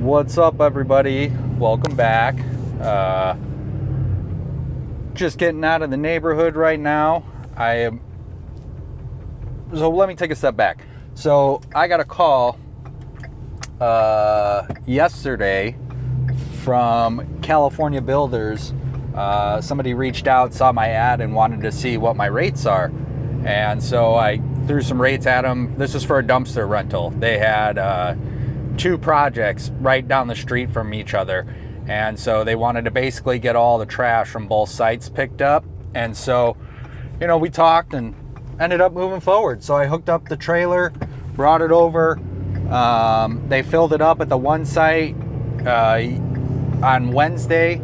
What's up, everybody? Welcome back. Just getting out of the neighborhood right now. So let me take a step back. So I got a call yesterday from California Builders. Somebody reached out, saw my ad, and wanted to see what my rates are. And so I threw some rates at them. This is for a dumpster rental. They had two projects right down the street from each other. And so they wanted to basically get all the trash from both sites picked up. And so, we talked and ended up moving forward. So I hooked up the trailer, brought it over. They filled it up at the one site on Wednesday.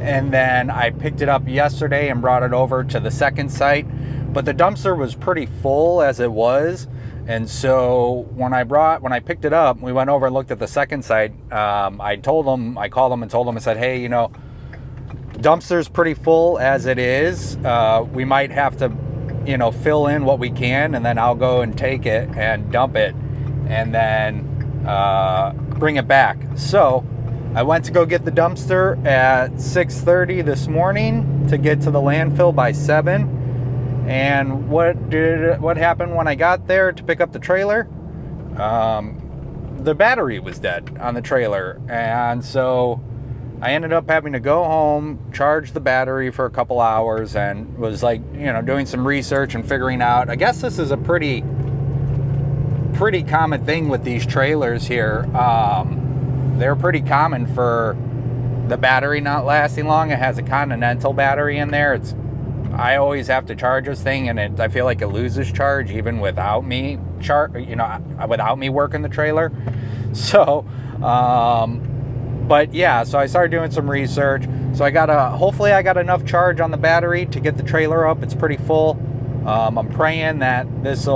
And then I picked it up yesterday and brought it over to the second site. But the dumpster was pretty full as it was. And so when I picked it up, we went over and looked at the second site. I called them and told them, I said, hey, dumpster's pretty full as it is. We might have to, fill in what we can, and then I'll go and take it and dump it and then bring it back. So I went to go get the dumpster at 6:30 this morning to get to the landfill by 7. And what happened when I got there to pick up the trailer? The battery was dead on the trailer. And so I ended up having to go home, charge the battery for a couple hours, and was doing some research and figuring out, I guess this is a pretty common thing with these trailers here. They're pretty common for the battery not lasting long. It has a Continental battery in there. I always have to charge this thing, and I feel like it loses charge even without me without me working the trailer. So, but yeah, so I started doing some research. So hopefully I got enough charge on the battery to get the trailer up. It's pretty full. I'm praying that this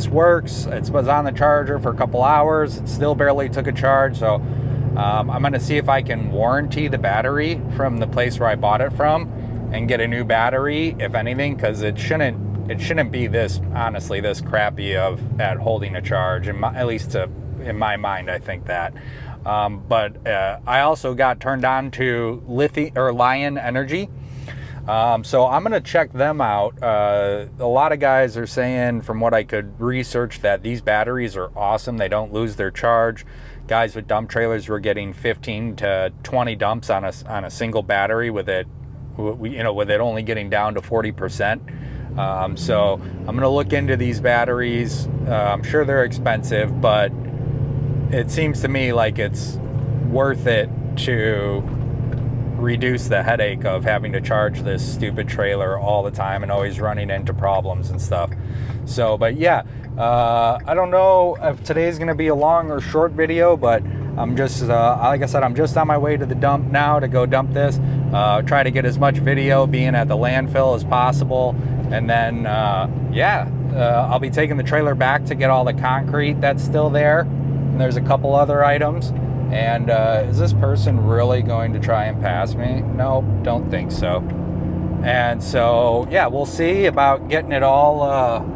works. It was on the charger for a couple hours. It still barely took a charge. So I'm going to see if I can warranty the battery from the place where I bought it from and get a new battery, if anything, because it shouldn't be this crappy at holding a charge, at least in my mind. I think that. But I also got turned on to Lion Energy. So I'm going to check them out. A lot of guys are saying, from what I could research, that these batteries are awesome. They don't lose their charge. Guys with dump trailers were getting 15 to 20 dumps on a single battery with it only getting down to 40%. So I'm going to look into these batteries. I'm sure they're expensive, but it seems to me like it's worth it to reduce the headache of having to charge this stupid trailer all the time and always running into problems and stuff. So, but yeah, I don't know if today's going to be a long or short video, but I'm just, like I said, I'm just on my way to the dump now to go dump this. Try to get as much video being at the landfill as possible. And then, I'll be taking the trailer back to get all the concrete that's still there. And there's a couple other items. And is this person really going to try and pass me? No, don't think so. And so, yeah, we'll see about getting it all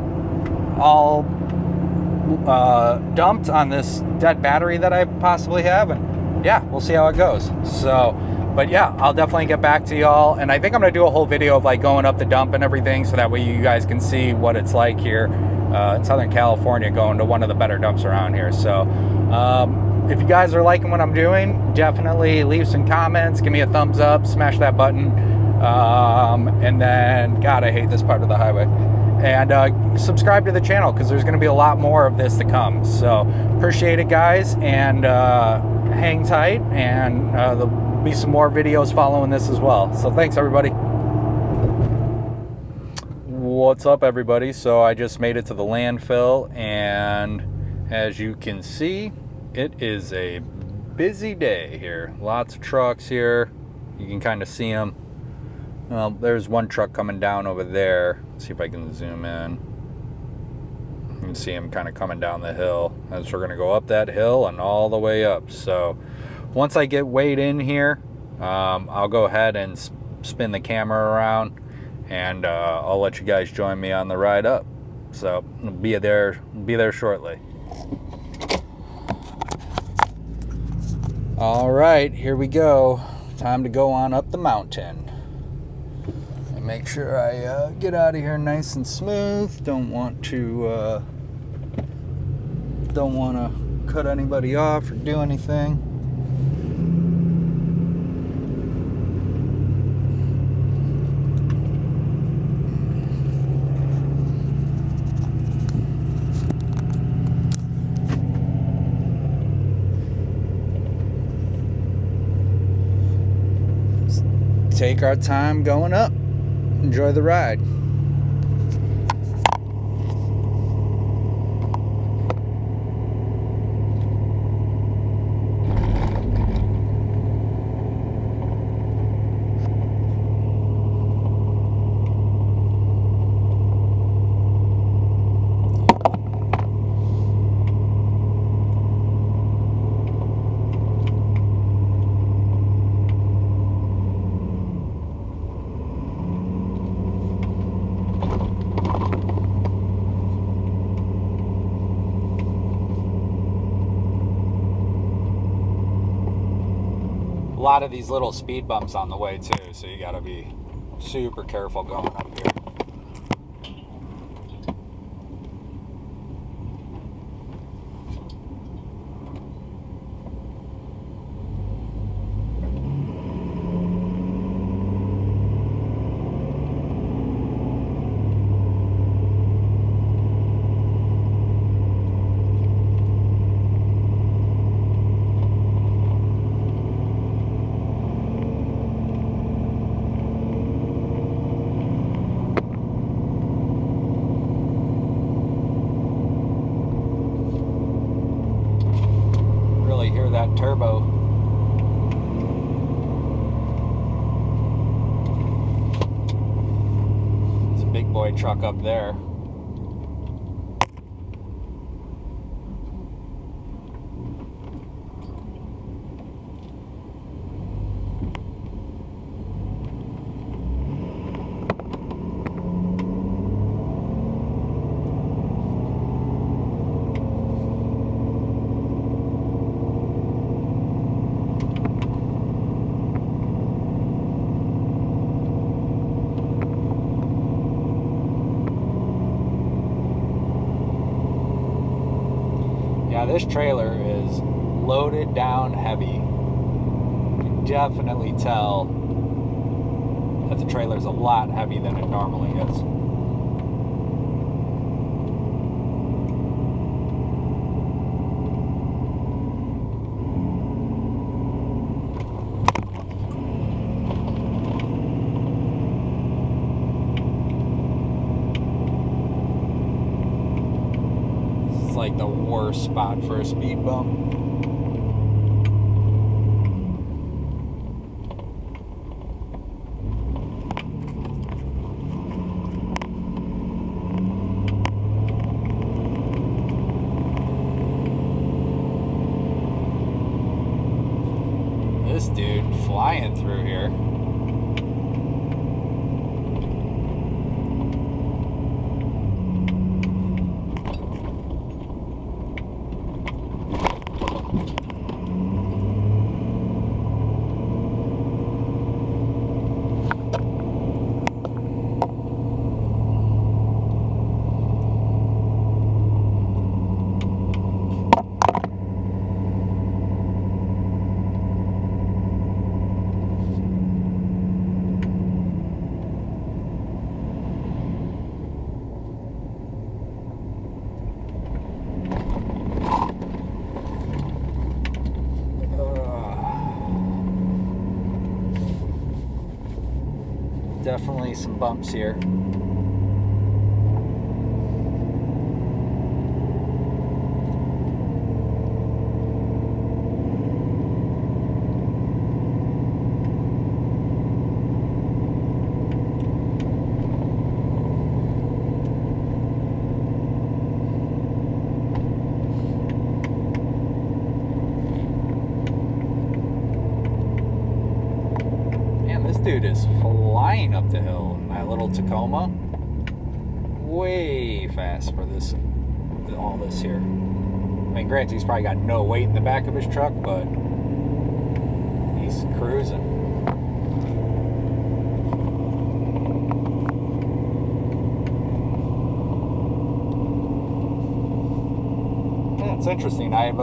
dumped on this dead battery that I possibly have, and yeah, we'll see how it goes. So, but yeah, I'll definitely get back to y'all, and I think I'm gonna do a whole video of going up the dump and everything, so that way you guys can see what it's like here in Southern California, going to one of the better dumps around here. So if you guys are liking what I'm doing, definitely leave some comments, give me a thumbs up, smash that button, and then, God, I hate this part of the highway. And subscribe to the channel, because there's going to be a lot more of this to come. So appreciate it, guys, and hang tight, and there'll be some more videos following this as well. So thanks, everybody. What's up, everybody? So I just made it to the landfill, and as you can see, it is a busy day here. Lots of trucks here. You can kind of see them. Well, there's one truck coming down over there. Let's see if I can zoom in. You can see him kind of coming down the hill. As we're going to go up that hill and all the way up. So once I get weighed in here, I'll go ahead and spin the camera around, and I'll let you guys join me on the ride up. So I'll be there shortly. All right, here we go. Time to go on up the mountain. And make sure I get out of here nice and smooth. Don't want to cut anybody off or do anything. Take our time going up. Enjoy the ride. A lot of these little speed bumps on the way too, so you got to be super careful going up here. Hear that turbo. There's a big boy truck up there. Yeah, this trailer is loaded down heavy. You can definitely tell that the trailer's a lot heavy than it normally is. Like the worst spot for a speed bump. This dude flying through here. Definitely some bumps here. Dude is flying up the hill in my little Tacoma. Way fast for this, all this here. I mean, granted, he's probably got no weight in the back of his truck, but he's cruising. Yeah, it's interesting. I've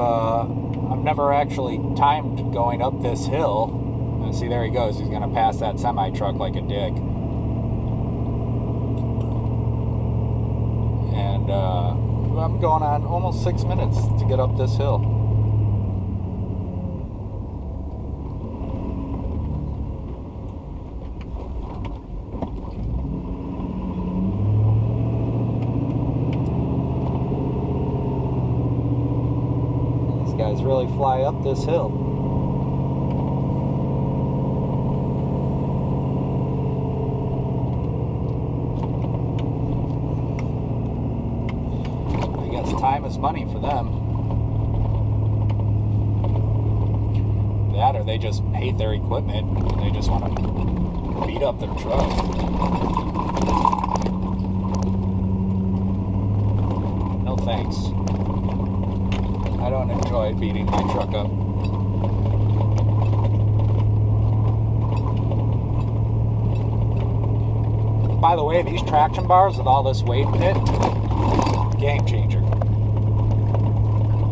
never actually timed going up this hill. And see, there he goes. He's going to pass that semi truck like a dick. And I'm going on almost 6 minutes to get up this hill. These guys really fly up this hill. Time is money for them. That or they just hate their equipment and they just want to beat up their truck. No thanks. I don't enjoy beating my truck up. By the way, these traction bars with all this weight in it, game changer.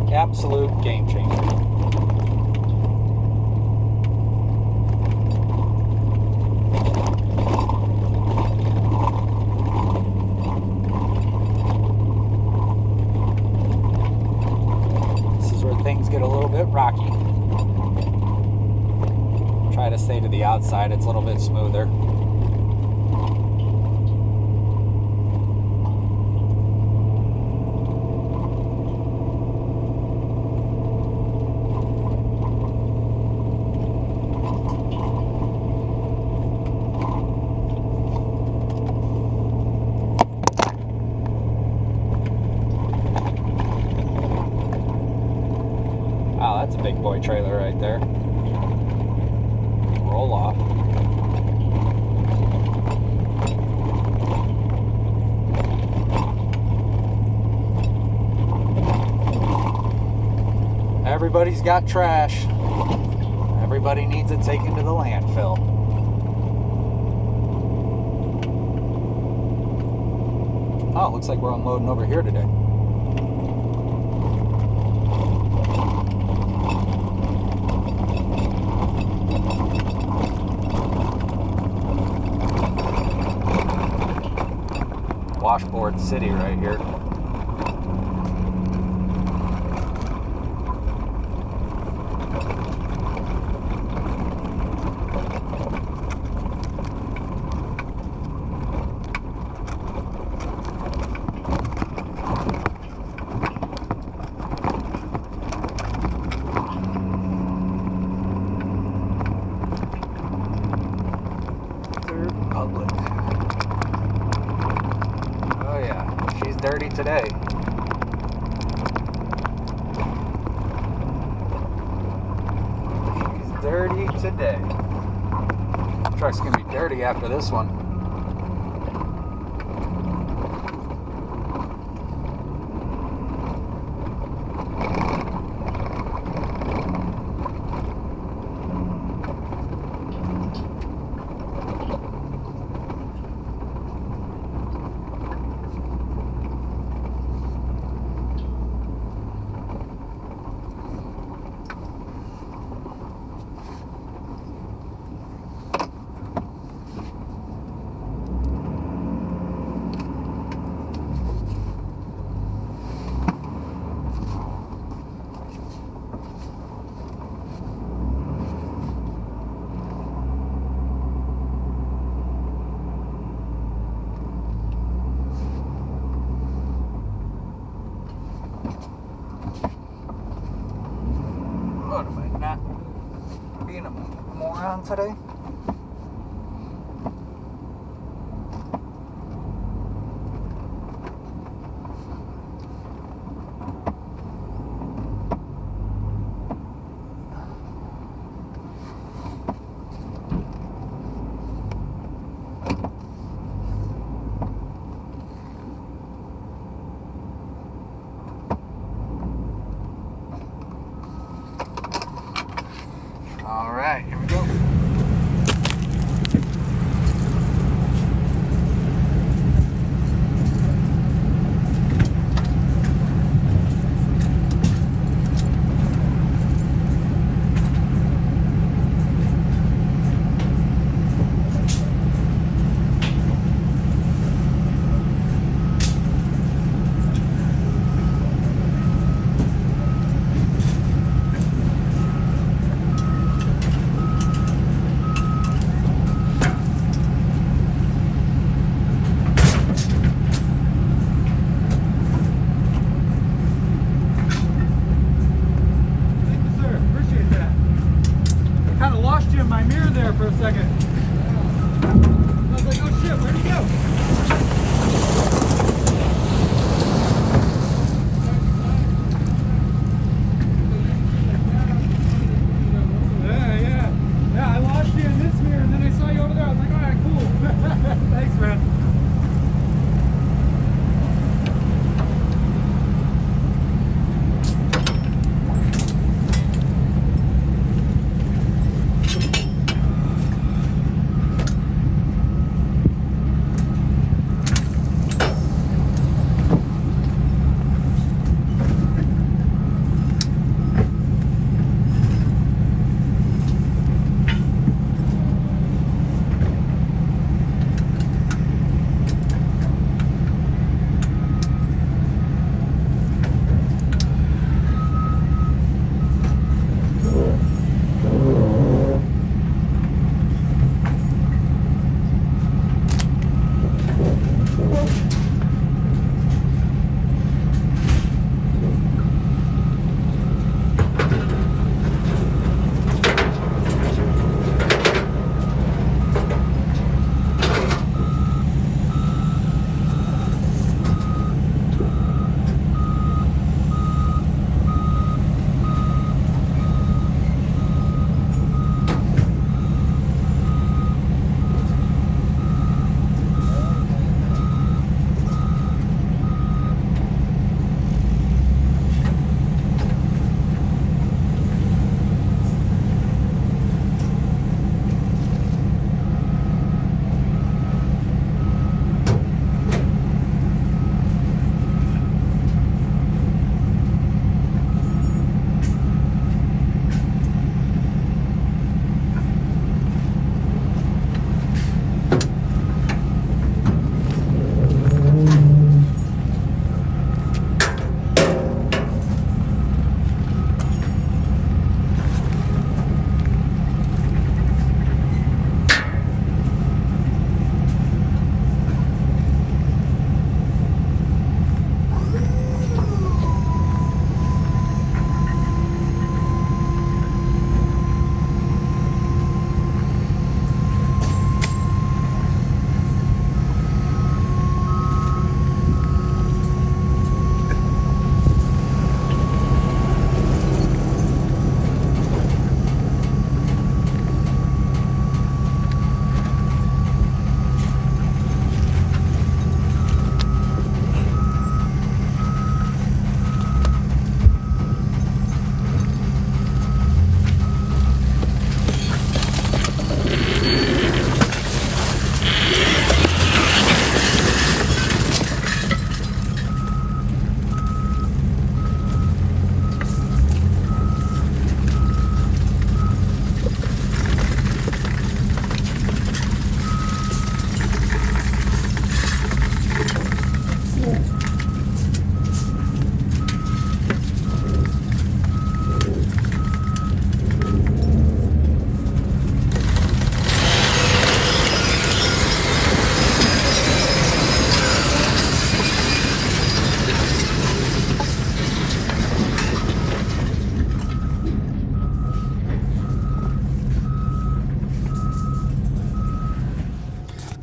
Absolute game changer. This is where things get a little bit rocky. Try to stay to the outside, it's a little bit smoother. Wow, that's a big boy trailer right there. Roll off. Everybody's got trash. Everybody needs it taken to the landfill. Oh, looks like we're unloading over here today. Washboard City right here. Public. Oh yeah, she's dirty today. She's dirty today. Truck's gonna be dirty after this one. What am I not being a moron today? All right, here we go. For a second. I was like, oh shit, where'd he go? Yeah, I lost you in this mirror and then I saw you over there. I was like, alright, cool. Thanks, man.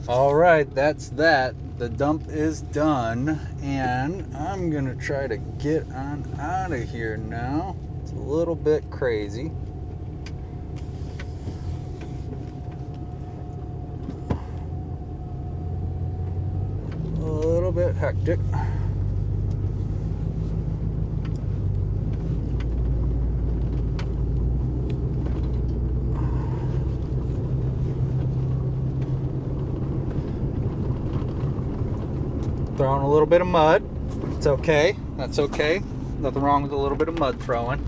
All right, that's that. The dump is done, and I'm gonna try to get on out of here now. It's a little bit crazy. A little bit hectic. Throwing a little bit of mud. It's okay. That's okay. Nothing wrong with a little bit of mud throwing.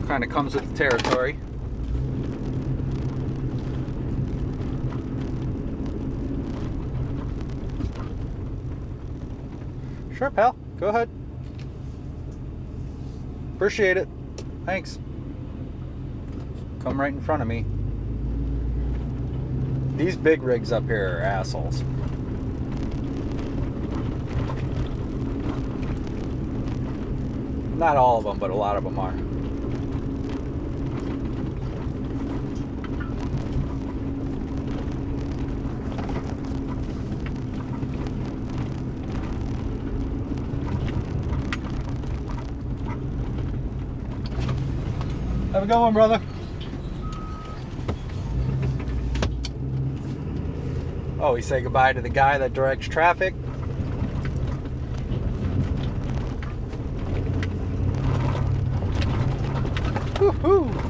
Kind of comes with the territory. Sure, pal. Go ahead. Appreciate it. Thanks. Come right in front of me. These big rigs up here are assholes. Not all of them, but a lot of them are. Have a good one, brother. Oh, we say goodbye to the guy that directs traffic. Woohoo!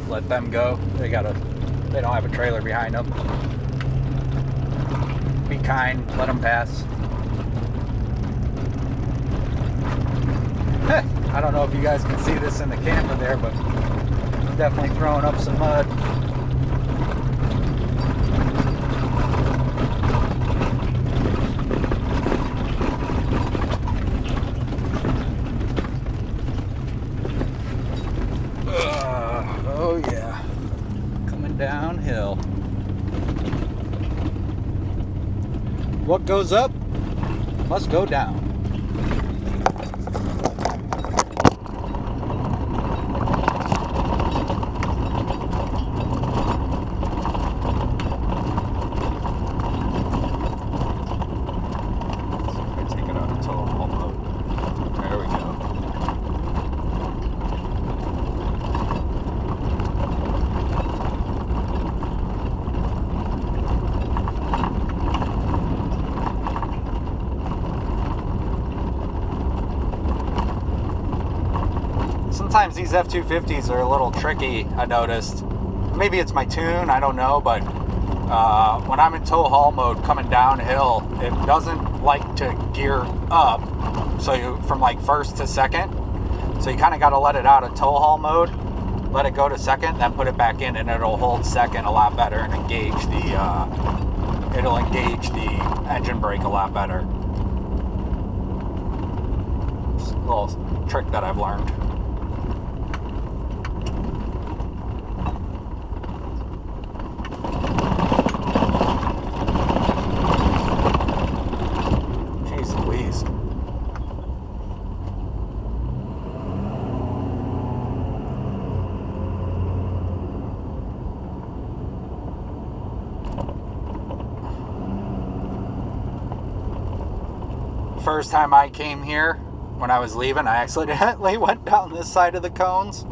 Let them go. They don't have a trailer behind them. Be kind, let them pass. I don't know if you guys can see this in the camera there, but I'm definitely throwing up some mud. Oh yeah, coming downhill. What goes up must go down. Take it out of total mode. There we go. Sometimes these F-250s are a little tricky, I noticed. Maybe it's my tune, I don't know, but when I'm in tow haul mode coming downhill, it doesn't like to gear up, so from like first to second. So you kind of got to let it out of tow haul mode, let it go to second, then put it back in, and it'll hold second a lot better and engage the engine brake a lot better. It's a little trick that I've learned. First time I came here, when I was leaving, I accidentally went down this side of the cones,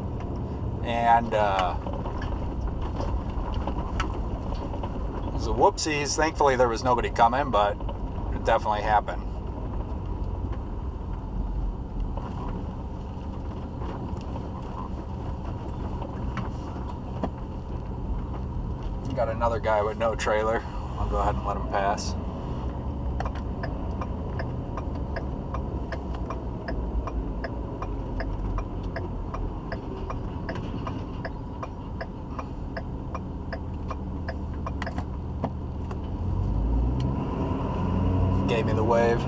and it was a whoopsies. Thankfully there was nobody coming, but it definitely happened. Got another guy with no trailer. I'll go ahead and let him pass. Gave me the wave.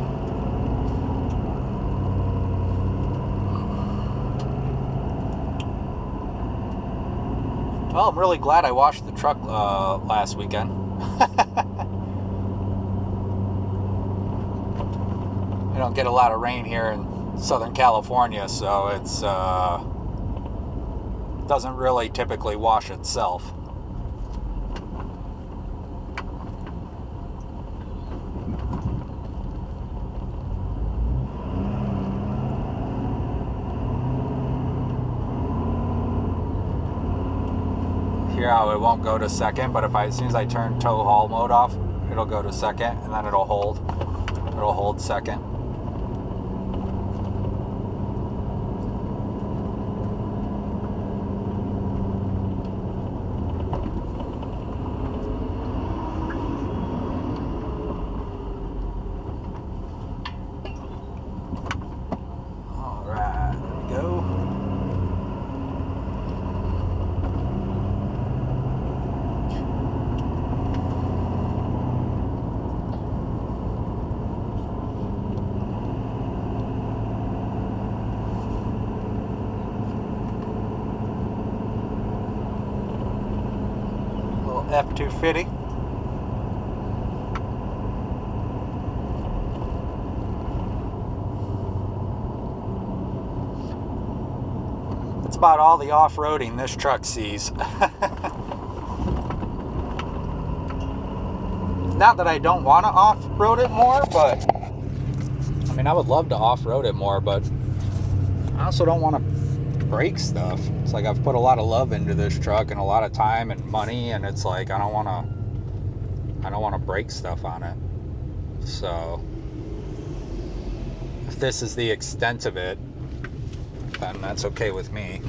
Well, I'm really glad I washed the truck last weekend. We don't get a lot of rain here in Southern California, so it's doesn't really typically wash itself. how it won't go to second, but as soon as I turn tow haul mode off, it'll go to second, and then it'll hold second. All right, there we go. F-250. That's about all the off-roading this truck sees. Not that I don't want to off-road it more, but I mean, I would love to off-road it more, but I also don't want to break stuff. It's like I've put a lot of love into this truck and a lot of time and money, and it's like I don't want to break stuff on it. So if this is the extent of it, then that's okay with me.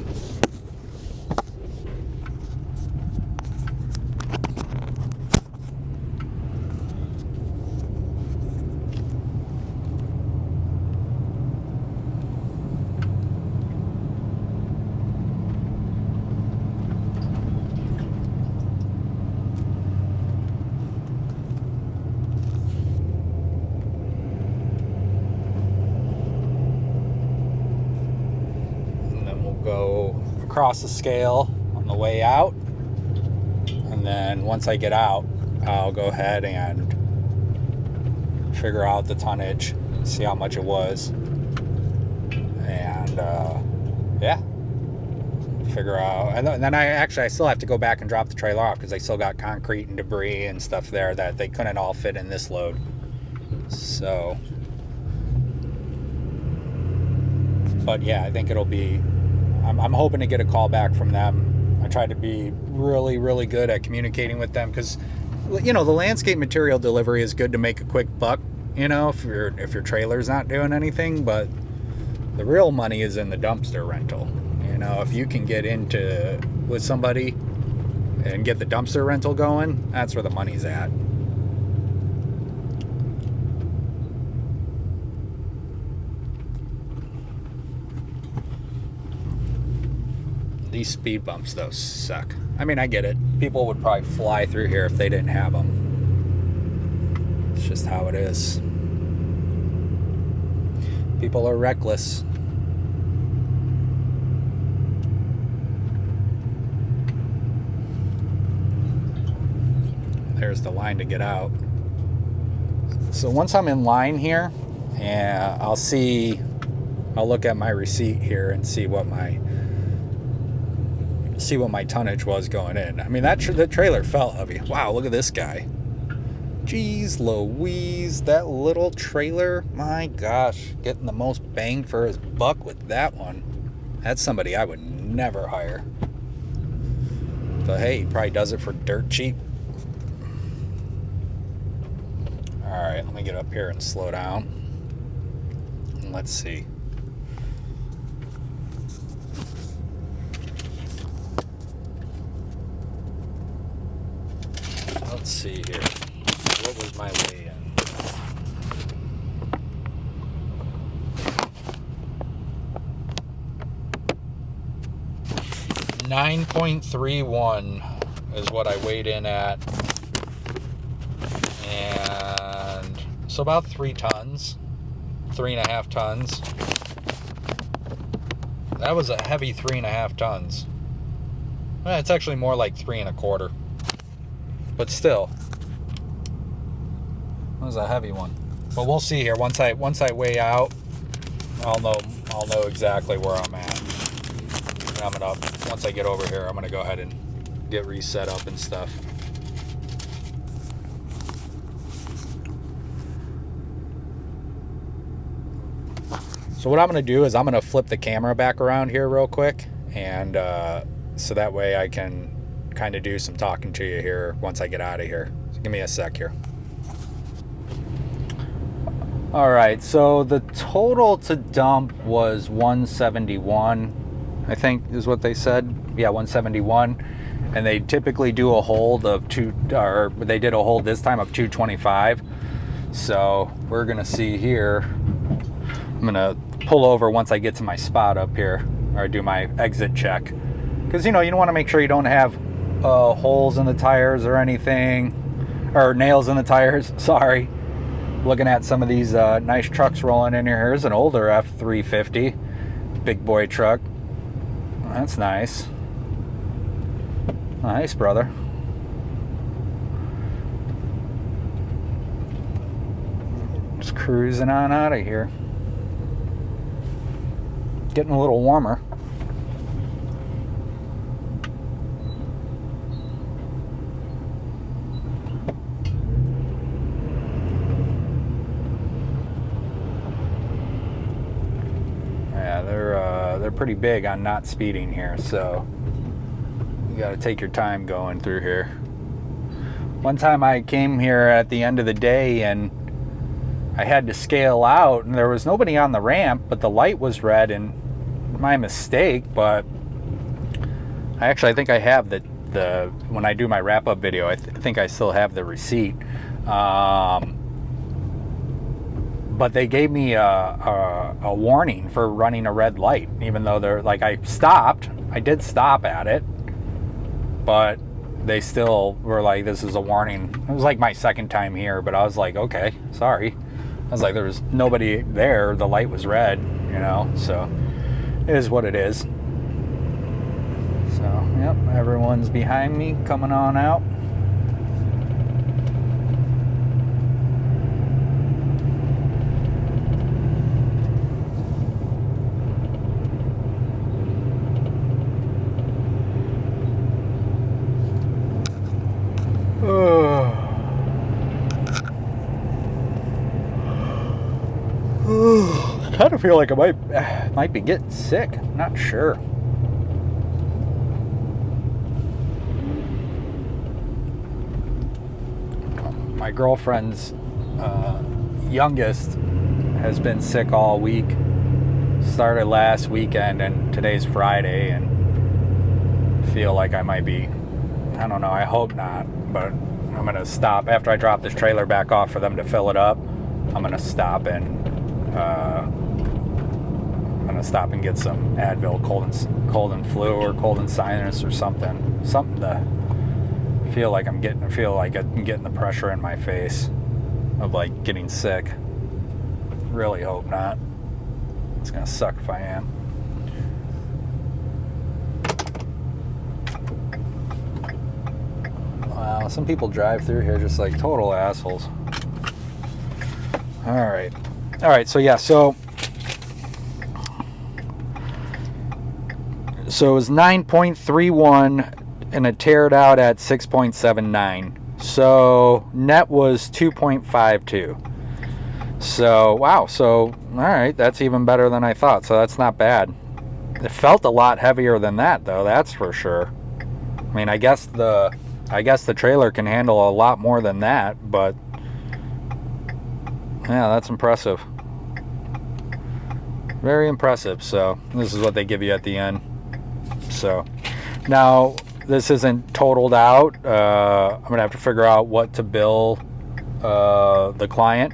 Go across the scale on the way out, and then once I get out, I'll go ahead and figure out the tonnage, see how much it was, and yeah, figure out. And then I still have to go back and drop the trailer off because I still got concrete and debris and stuff there that they couldn't all fit in this load. So, but yeah, I think it'll be. I'm hoping to get a call back from them. I tried to be really, really good at communicating with them because, you know, the landscape material delivery is good to make a quick buck, you know, if your trailer's not doing anything, but the real money is in the dumpster rental. You know, if you can get into with somebody and get the dumpster rental going, that's where the money's at. These speed bumps, though, suck. I mean, I get it. People would probably fly through here if they didn't have them. It's just how it is. People are reckless. There's the line to get out. So once I'm in line here, and I'll look at my receipt here and see what my tonnage was going in. I mean, the trailer felt heavy. Wow, look at this guy. Jeez Louise, that little trailer. My gosh, getting the most bang for his buck with that one. That's somebody I would never hire. But hey, he probably does it for dirt cheap. Alright, let me get up here and slow down. And let's see. Let's see here. What was my weigh in? 9.31 is what I weighed in at. And so about 3 tons, 3.5 tons. That was a heavy 3.5 tons. Well, it's actually more like 3.25. But still, that was a heavy one. But we'll see here. Once I weigh out, I'll know exactly where I'm at. And once I get over here, I'm gonna go ahead and get reset up and stuff. So what I'm gonna do is I'm gonna flip the camera back around here real quick, and so that way I can kind of do some talking to you here once I get out of here. So give me a sec here. All right, so the total to dump was 171, I think is what they said. Yeah, 171. And they typically do a hold of they did a hold this time of 225. So we're gonna see here. I'm gonna pull over once I get to my spot up here, or do my exit check. Because you don't want to make sure you don't have holes in the tires or anything, or nails in the tires, sorry. Looking at some of these nice trucks rolling in here. Here's an older F350, big boy truck. That's nice. Nice, brother. Just cruising on out of here. Getting a little warmer. They're pretty big on not speeding here, so you got to take your time going through here. One time I came here at the end of the day and I had to scale out, and there was nobody on the ramp, but the light was red, and my mistake, but I think I have the when I do my wrap-up video, I think I still have the receipt. But they gave me a warning for running a red light, even though they're like, I did stop at it, but they still were like, this is a warning. It was like my second time here, but I was like, okay, sorry. I was like, there was nobody there, the light was red, so it is what it is. So, yep, everyone's behind me coming on out. I kind of feel like I might be getting sick. I'm not sure. My girlfriend's youngest has been sick all week. Started last weekend, and today's Friday, and I feel like I might be, I don't know, I hope not, but I'm going to stop after I drop this trailer back off for them to fill it up. I'm going to stop and get some Advil, cold and flu, or cold and sinus, or something to feel like I'm getting the pressure in my face of like getting sick. Really hope not. It's gonna suck if I am. Wow, some people drive through here just like total assholes. All right, so yeah, so it was 9.31 and it teared out at 6.79. So net was 2.52. So wow, so all right, that's even better than I thought. So that's not bad. It felt a lot heavier than that though, that's for sure. I mean, I guess the trailer can handle a lot more than that, but yeah, that's impressive. Very impressive. So this is what they give you at the end. So now this isn't totaled out. I'm gonna have to figure out what to bill the client,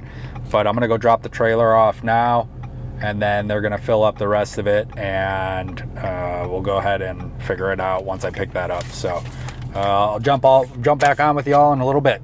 but I'm gonna go drop the trailer off now, and then they're gonna fill up the rest of it, and we'll go ahead and figure it out once I pick that up. So I'll jump back on with y'all in a little bit.